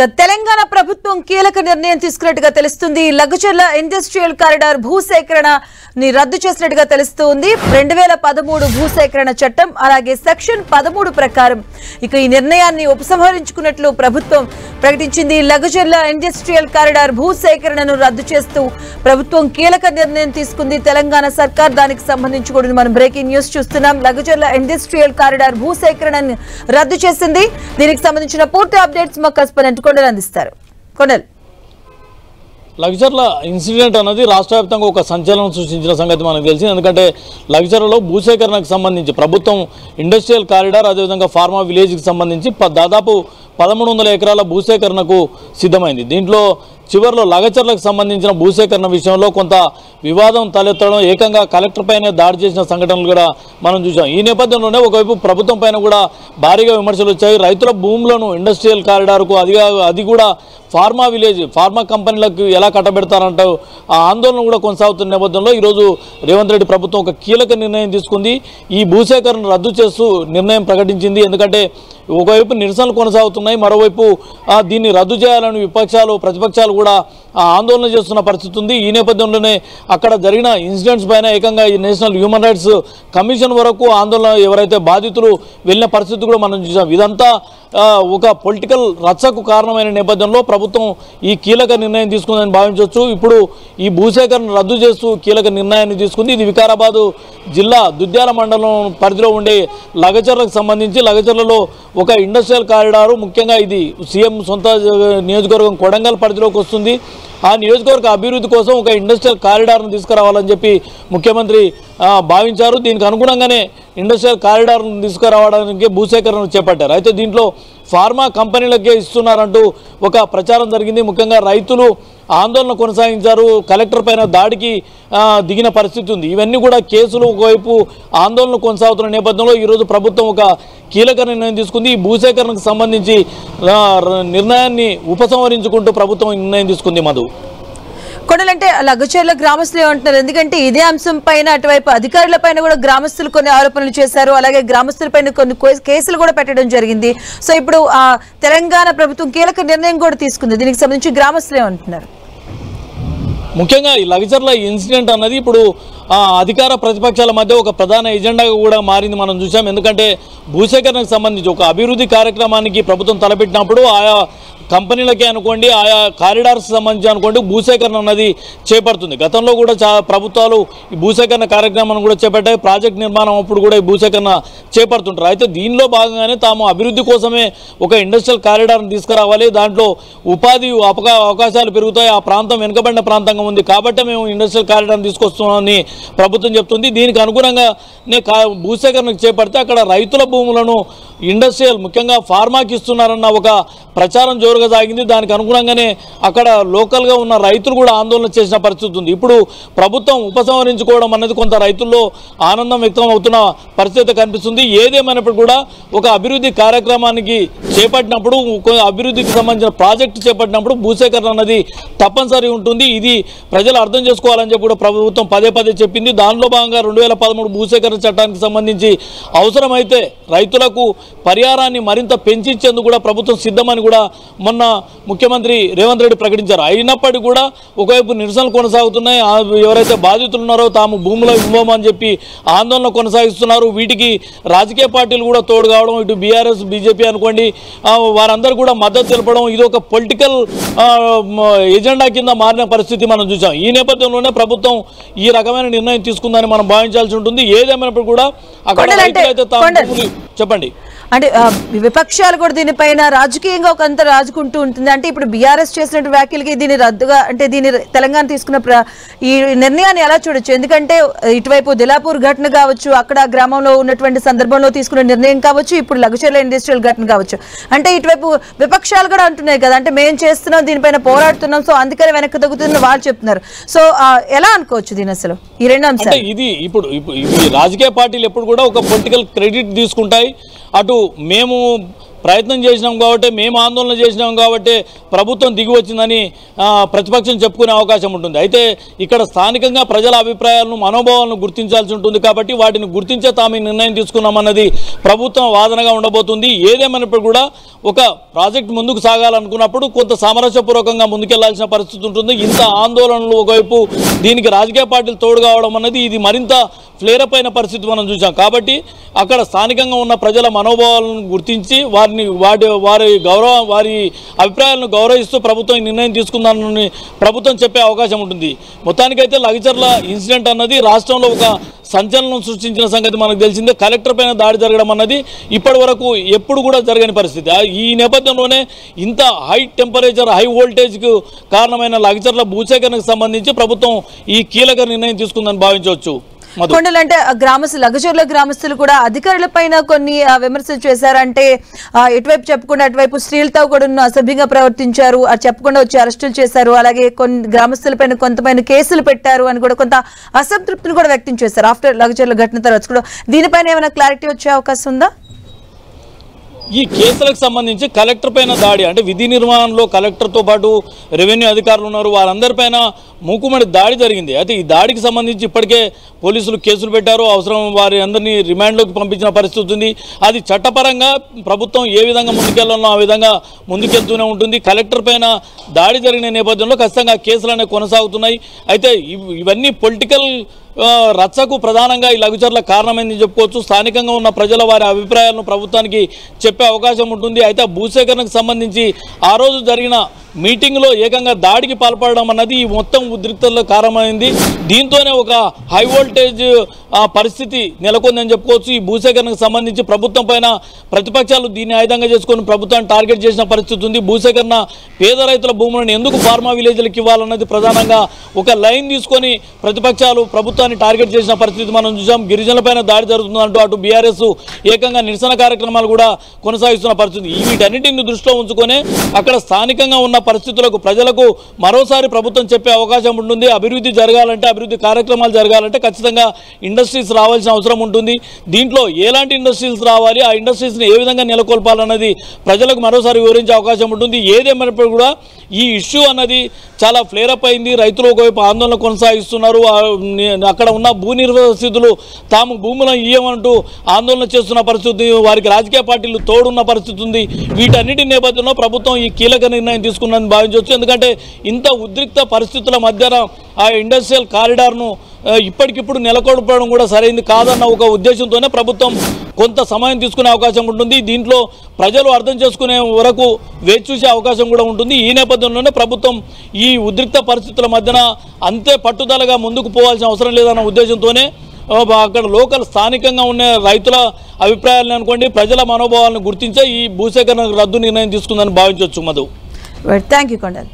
తెలంగాణ ప్రభుత్వం కీలక నిర్ణయం తీసుకున్నట్టుగా తెలుస్తుంది. లగచర్ల ఇండస్ట్రియల్ కారిడార్ భూసేకరణని రద్దు చేసినట్టుగా తెలుస్తుంది. 2013 భూసేకరణ చట్టం అలాగే సెక్షన్ 13 ప్రకారం ఇక ఈ నిర్ణయాన్ని ఉపసంహరించుకున్నట్లు ప్రభుత్వం ప్రకటించింది. లగచర్ల ఇండస్ట్రియల్ కారిడార్ భూసేకరణను రద్దు చేస్తూ ప్రభుత్వం కీలక నిర్ణయం తీసుకుంది. తెలంగాణ సర్కార్ దానికి సంబంధించి కూడా మనం బ్రేకింగ్ న్యూస్ చూస్తున్నాం. లగచర్ల ఇండస్ట్రియల్ కారిడార్ భూసేకరణను రద్దు చేసింది. దీనికి సంబంధించిన పూర్తి అప్డేట్స్ మా కరెస్పాండెంట్ కొండల్ అందిస్తారు. కొండల్, లగచర్ల ఇన్సిడెంట్ అన్నది రాష్ట్ర వ్యాప్తంగా ఒక సంచలనం సృష్టించిన సంగతి మనకు తెలిసింది. ఎందుకంటే లగచర్లలో భూసేకరణకు సంబంధించి ప్రభుత్వం ఇండస్ట్రియల్ కారిడార్ అదేవిధంగా ఫార్మా విలేజ్కి సంబంధించి దాదాపు 1300 ఎకరాల భూసేకరణకు సిద్ధమైంది. దీంట్లో చివరిలో లగచర్లకు సంబంధించిన భూసేకరణ విషయంలో కొంత వివాదం తలెత్తడం, ఏకంగా కలెక్టర్ పైనే దాడి చేసిన సంఘటనలు కూడా మనం చూసాం. ఈ నేపథ్యంలోనే ఒకవైపు ప్రభుత్వం పైన కూడా భారీగా విమర్శలు వచ్చాయి. రైతుల భూములను ఇండస్ట్రియల్ కారిడార్కు అది కూడా ఫార్మా విలేజ్ ఫార్మా కంపెనీలకు ఎలా కట్టబెడతారంటూ ఆ ఆందోళన కూడా కొనసాగుతున్న నేపథ్యంలో ఈరోజు రేవంత్ రెడ్డి ప్రభుత్వం ఒక కీలక నిర్ణయం తీసుకుంది. ఈ భూసేకరణ రద్దు చేస్తూ నిర్ణయం ప్రకటించింది. ఎందుకంటే ఒకవైపు నిరసనలు కొనసాగుతున్నాయి, మరోవైపు దీన్ని రద్దు చేయాలని ప్రతిపక్షాలు కూడా ఆందోళన చేస్తున్న పరిస్థితి ఉంది. ఈ నేపథ్యంలోనే అక్కడ జరిగిన ఇన్సిడెంట్స్ పైన ఏకంగా ఈ నేషనల్ హ్యూమన్ రైట్స్ కమిషన్ వరకు ఆందోళన ఎవరైతే బాధితులు వెళ్ళిన పరిస్థితి కూడా మనం చూసాం. ఇదంతా ఒక పొలిటికల్ రచ్చకు కారణమైన నేపథ్యంలో ప్రభుత్వం ఈ కీలక నిర్ణయం తీసుకుందని భావించవచ్చు. ఇప్పుడు ఈ భూసేకరణ రద్దు చేస్తూ కీలక నిర్ణయాన్ని తీసుకుంది. ఇది వికారాబాద్ జిల్లా దుద్యాల మండలం పరిధిలో ఉండే లగచర్లకు సంబంధించి లగచర్లలో ఒక ఇండస్ట్రియల్ కారిడారు, ముఖ్యంగా ఇది సీఎం సొంత నియోజకవర్గం కొడంగల్ పరిధిలోకి వస్తుంది. ఆ నియోజకవర్గ అభివృద్ధి కోసం ఒక ఇండస్ట్రియల్ కారిడార్ను తీసుకురావాలని చెప్పి ముఖ్యమంత్రి భావించారు. దీనికి అనుగుణంగానే ఇండస్ట్రియల్ కారిడార్ను తీసుకురావడానికి భూసేకరణ చేపట్టారు. అయితే దీంట్లో ఫార్మా కంపెనీలకే ఇస్తున్నారంటూ ఒక ప్రచారం జరిగింది. ముఖ్యంగా రైతులు ఆందోళన కొనసాగించారు, కలెక్టర్ పైన దాడికి దిగిన పరిస్థితి ఉంది. ఇవన్నీ కూడా కేసులు ఒకవైపు ఆందోళన కొనసాగుతున్న నేపథ్యంలో ఈరోజు ప్రభుత్వం ఒక కీలక నిర్ణయం తీసుకుంది. ఈ భూసేకరణకు సంబంధించి నిర్ణయాన్ని ఉపసంహరించుకుంటూ ప్రభుత్వం నిర్ణయం తీసుకుంది. మధు, కొండలంటే లగచర్ల గ్రామస్తులు ఏమంటున్నారు? ఎందుకంటే ఇదే అంశం పైన అటువైపు అధికారుల పైన కూడా గ్రామస్తులు కొన్ని ఆరోపణలు చేశారు, అలాగే గ్రామస్తుల పైన కొన్ని కేసులు కూడా పెట్టడం జరిగింది. సో ఇప్పుడు తెలంగాణ ప్రభుత్వం కీలక నిర్ణయం కూడా తీసుకుంది. దీనికి సంబంధించి గ్రామస్తులు ఏమంటున్నారు? ముఖ్యంగా ఈ లగచర్ల ఇన్సిడెంట్ అన్నది ఇప్పుడు అధికార ప్రతిపక్షాల మధ్య ఒక ప్రధాన ఎజెండాగా కూడా మారింది మనం చూసాం. ఎందుకంటే భూసేకరణకు సంబంధించి ఒక అభివృద్ధి కార్యక్రమానికి ప్రభుత్వం తలపెట్టినప్పుడు ఆయా కంపెనీలకే అనుకోండి, ఆయా కారిడార్స్ సంబంధించి అనుకోండి, భూసేకరణ అన్నది చేపడుతుంది. గతంలో కూడా ప్రభుత్వాలు ఈ భూసేకరణ కార్యక్రమాన్ని కూడా చేపట్టాయి. ప్రాజెక్ట్ నిర్మాణం అప్పుడు కూడా ఈ భూసేకరణ చేపడుతుంటారు. అయితే దీనిలో భాగంగానే తాము అభివృద్ధి కోసమే ఒక ఇండస్ట్రియల్ కారిడార్ని తీసుకురావాలి, దాంట్లో ఉపాధి అవకాశాలు పెరుగుతాయి, ఆ ప్రాంతం వెనుకబడిన ప్రాంతంగా ఉంది కాబట్టి మేము ఇండస్ట్రియల్ కారిడార్ని తీసుకొస్తున్నామని ప్రభుత్వం చెప్తుంది. దీనికి అనుగుణంగానే భూసేకరణకు చేపడితే అక్కడ రైతుల భూములను ఇండస్ట్రియల్ ముఖ్యంగా ఫార్మాకి ఇస్తున్నారన్న ఒక ప్రచారం జోరుగా సాగింది. దానికి అనుగుణంగానే అక్కడ లోకల్గా ఉన్న రైతులు కూడా ఆందోళన చేసిన పరిస్థితి ఉంది. ఇప్పుడు ప్రభుత్వం ఉపసంహరించుకోవడం అనేది కొంత రైతుల్లో ఆనందం వ్యక్తం అవుతున్న పరిస్థితి కనిపిస్తుంది. ఏదేమైనప్పుడు కూడా ఒక అభివృద్ధి కార్యక్రమానికి చేపట్టినప్పుడు, అభివృద్ధికి సంబంధించిన ప్రాజెక్టు చేపట్టినప్పుడు భూసేకరణ అన్నది తప్పనిసరి ఉంటుంది. ఇది ప్రజలు అర్థం చేసుకోవాలని చెప్పి కూడా ప్రభుత్వం పదే చెప్పింది. దానిలో భాగంగా 2013 భూసేకరణ చట్టానికి సంబంధించి అవసరమైతే రైతులకు పరిహారాన్ని మరింత పెంచేందుకు కూడా ప్రభుత్వం సిద్ధమని కూడా మొన్న ముఖ్యమంత్రి రేవంత్ రెడ్డి ప్రకటించారు. అయినప్పటికీ కూడా ఒకవైపు నిరసనలు కొనసాగుతున్నాయి. ఎవరైతే బాధితులు ఉన్నారో తాము భూములు ఇవ్వమని చెప్పి ఆందోళన కొనసాగిస్తున్నారు. వీటికి రాజకీయ పార్టీలు కూడా తోడు కావడం, ఇటు బీఆర్ఎస్ బీజేపీ అనుకోండి, వారందరూ కూడా మద్దతు తెలపడం, ఇది ఒక పొలిటికల్ ఎజెండా కింద మారిన పరిస్థితి మనం చూసాం. ఈ నేపథ్యంలోనే ప్రభుత్వం ఈ రకమైన నిర్ణయం తీసుకుందని మనం భావించాల్సి ఉంటుంది. ఏదేమైనప్పుడు కూడా అక్కడ రైతులైతే చెప్పండి అంటే విపక్షాలు కూడా దీనిపైన రాజకీయంగా ఒక అంత రాజుకుంటూ ఉంటుంది. అంటే ఇప్పుడు బీఆర్ఎస్ చేసినట్టు వ్యాఖ్యలకి దీన్ని రద్దుగా, అంటే దీన్ని తెలంగాణ తీసుకున్న ఈ నిర్ణయాన్ని ఎలా చూడొచ్చు? ఎందుకంటే ఇటువైపు దిలాపూర్ ఘటన కావచ్చు, అక్కడ గ్రామంలో ఉన్నటువంటి సందర్భంలో తీసుకున్న నిర్ణయం కావచ్చు, ఇప్పుడు లగచర్ల ఇండస్ట్రియల్ ఘటన కావచ్చు, అంటే ఇటువైపు విపక్షాలు కూడా అంటున్నాయి కదా, అంటే మేము చేస్తున్నాం, దీనిపైన పోరాడుతున్నాం, సో అందుకని వెనక్కి తగ్గుతుందని వాళ్ళు చెప్తున్నారు. సో ఎలా అనుకోవచ్చు దీని అసలు ఈ రెండు అంశాలు? ఇది ఇప్పుడు రాజకీయ పార్టీలు ఎప్పుడు కూడా ఒక పొలిటికల్ క్రెడిట్ తీసుకుంటాయి. అటు మేము ప్రయత్నం చేసినాం కాబట్టి, మేము ఆందోళన చేసినాం కాబట్టి ప్రభుత్వం దిగి వచ్చిందని ప్రతిపక్షం చెప్పుకునే అవకాశం ఉంటుంది. అయితే ఇక్కడ స్థానికంగా ప్రజల అభిప్రాయాలను, మనోభావాలను గుర్తించాల్సి ఉంటుంది కాబట్టి వాటిని గుర్తించే తాము నిర్ణయం తీసుకున్నామన్నది ప్రభుత్వం వాదనగా ఉండబోతుంది. ఏదేమైనప్పుడు కూడా ఒక ప్రాజెక్ట్ ముందుకు సాగాలనుకున్నప్పుడు కొంత సామరస్యపూర్వకంగా ముందుకెళ్లాల్సిన పరిస్థితి ఉంటుంది. ఇంత ఆందోళనలు ఒకవైపు, దీనికి రాజకీయ పార్టీలు తోడు కావడం అన్నది ఇది మరింత ఫ్లేరప్ అయిన పరిస్థితి మనం చూసాం. కాబట్టి అక్కడ స్థానికంగా ఉన్న ప్రజల మనోభావాలను గుర్తించి వారి అభిప్రాయాలను గౌరవిస్తూ ప్రభుత్వం ఈ నిర్ణయం తీసుకుందానని ప్రభుత్వం చెప్పే అవకాశం ఉంటుంది. మొత్తానికైతే లగచర్ల ఇన్సిడెంట్ అన్నది రాష్ట్రంలో ఒక సంచలనం సృష్టించిన సంగతి మనకు తెలిసిందే. కలెక్టర్ పైన దాడి జరగడం అన్నది ఇప్పటి వరకు ఎప్పుడు కూడా జరగని పరిస్థితి. ఈ నేపథ్యంలోనే ఇంత హై టెంపరేచర్, హై వోల్టేజ్కు కారణమైన లగచర్ల భూసేకరణకు సంబంధించి ప్రభుత్వం ఈ కీలక నిర్ణయం తీసుకుందని భావించవచ్చు. కొండలంటే లగచర్ల గ్రామస్తులు కూడా అధికారుల పైన కొన్ని విమర్శలు చేశారంటే, ఇటువైపు చెప్పకుండా అటువైపు స్త్రీలతో కూడా అసభ్యంగా ప్రవర్తించారు, అది చెప్పకుండా వచ్చి అరెస్టులు చేశారు, అలాగే కొన్ని గ్రామస్తులపైన కొంతమంది కేసులు పెట్టారు అని కూడా కొంత అసంతృప్తిని కూడా వ్యక్తం చేశారు ఆఫ్టర్ లగచర్ల ఘటన తర్వాత కూడా. దీనిపైన ఏమైనా క్లారిటీ వచ్చే అవకాశం ఉందా? ఈ కేసులకు సంబంధించి కలెక్టర్ పైన దాడి అంటే విధి నిర్వహణలో కలెక్టర్తో పాటు రెవెన్యూ అధికారులు ఉన్నారు, వారందరిపైన మూకుమ్మడి దాడి జరిగింది. అయితే ఈ దాడికి సంబంధించి ఇప్పటికే పోలీసులు కేసులు పెట్టారు, అవసరం వారి అందరినీ రిమాండ్లోకి పంపించిన పరిస్థితి ఉంది. అది చట్టపరంగా ప్రభుత్వం ఏ విధంగా ముందుకెళ్లాలో ఆ విధంగా ముందుకెళ్తూనే ఉంటుంది. కలెక్టర్ పైన దాడి జరిగిన నేపథ్యంలో ఖచ్చితంగా కేసులు అనేవి కొనసాగుతున్నాయి. అయితే ఇవన్నీ పొలిటికల్ రచ్చకు ప్రధానంగా ఈ లఘుచర్ల కారణమైందని చెప్పుకోవచ్చు. స్థానికంగా ఉన్న ప్రజల వారి అభిప్రాయాలను ప్రభుత్వానికి చెప్పే అవకాశం ఉంటుంది. అయితే భూసేకరణకు సంబంధించి ఆ రోజు జరిగిన మీటింగ్లో ఏకంగా దాడికి పాల్పడడం అన్నది ఈ మొత్తం ఉద్రిక్తతలో కారణమైంది. దీంతోనే ఒక హై వోల్టేజ్ పరిస్థితి నెలకొందని చెప్పుకోవచ్చు. ఈ భూసేకరణకు సంబంధించి ప్రభుత్వం పైన ప్రతిపక్షాలు దీన్ని ఆయుధంగా చేసుకొని ప్రభుత్వాన్ని టార్గెట్ చేసిన పరిస్థితి ఉంది. భూసేకరణ పేద రైతుల భూములను ఎందుకు ఫార్మా విలేజ్లకు ఇవ్వాలన్నది ప్రధానంగా ఒక లైన్ తీసుకొని ప్రతిపక్షాలు ప్రభుత్వాన్ని టార్గెట్ చేసిన పరిస్థితి మనం చూసాం. గిరిజనులపైన దాడి జరుగుతుందంటూ అటు బీఆర్ఎస్ ఏకంగా నిరసన కార్యక్రమాలు కూడా కొనసాగిస్తున్న పరిస్థితి. వీటన్నిటిని దృష్టిలో ఉంచుకొని అక్కడ స్థానికంగా ఉన్న పరిస్థితులకు ప్రజలకు మరోసారి ప్రభుత్వం చెప్పే అవకాశం ఉంటుంది. అభివృద్ధి జరగాలంటే, అభివృద్ధి కార్యక్రమాలు జరగాలంటే ఖచ్చితంగా ఇండస్ట్రీస్ రావాల్సిన అవసరం ఉంటుంది. దీంట్లో ఎలాంటి ఇండస్ట్రీస్ రావాలి, ఆ ఇండస్ట్రీస్ని ఏ విధంగా నెలకొల్పాలన్నది ప్రజలకు మరోసారి వివరించే అవకాశం ఉంటుంది. ఏదేమైనప్పుడు కూడా ఈ ఇష్యూ అన్నది చాలా ఫ్లేరప్ అయింది. రైతులు ఒకవైపు ఆందోళన కొనసాగిస్తున్నారు. అక్కడ ఉన్న భూ నిర్వాసితులు తాము భూములను ఇయ్యమంటూ ఆందోళన చేస్తున్న పరిస్థితి, వారికి రాజకీయ పార్టీలు తోడున్న పరిస్థితి ఉంది. వీటన్నిటి నేపథ్యంలో ప్రభుత్వం ఈ కీలక నిర్ణయం తీసుకున్నదని భావించవచ్చు. ఎందుకంటే ఇంత ఉద్రిక్త పరిస్థితుల మధ్యన ఆ ఇండస్ట్రియల్ కారిడార్ను ఇప్పటికిప్పుడు నెలకొల్పడం కూడా సరైనది కాదన్న ఒక ఉద్దేశంతోనే ప్రభుత్వం కొంత సమయం తీసుకునే అవకాశం ఉంటుంది. దీంట్లో ప్రజలు అర్థం చేసుకునే వరకు వేచి చూసే అవకాశం కూడా ఉంటుంది. ఈ నేపథ్యంలోనే ప్రభుత్వం ఈ ఉద్రిక్త పరిస్థితుల మధ్యన అంతే పట్టుదలగా ముందుకు పోవాల్సిన అవసరం లేదన్న ఉద్దేశంతోనే అక్కడ లోకల్ స్థానికంగా ఉన్న రైతుల అభిప్రాయాలను అనుకోండి, ప్రజల మనోభావాలను గుర్తించే ఈ భూసేకరణ రద్దు నిర్ణయం తీసుకుందని భావించవచ్చు. Madhu, thank you Kondal.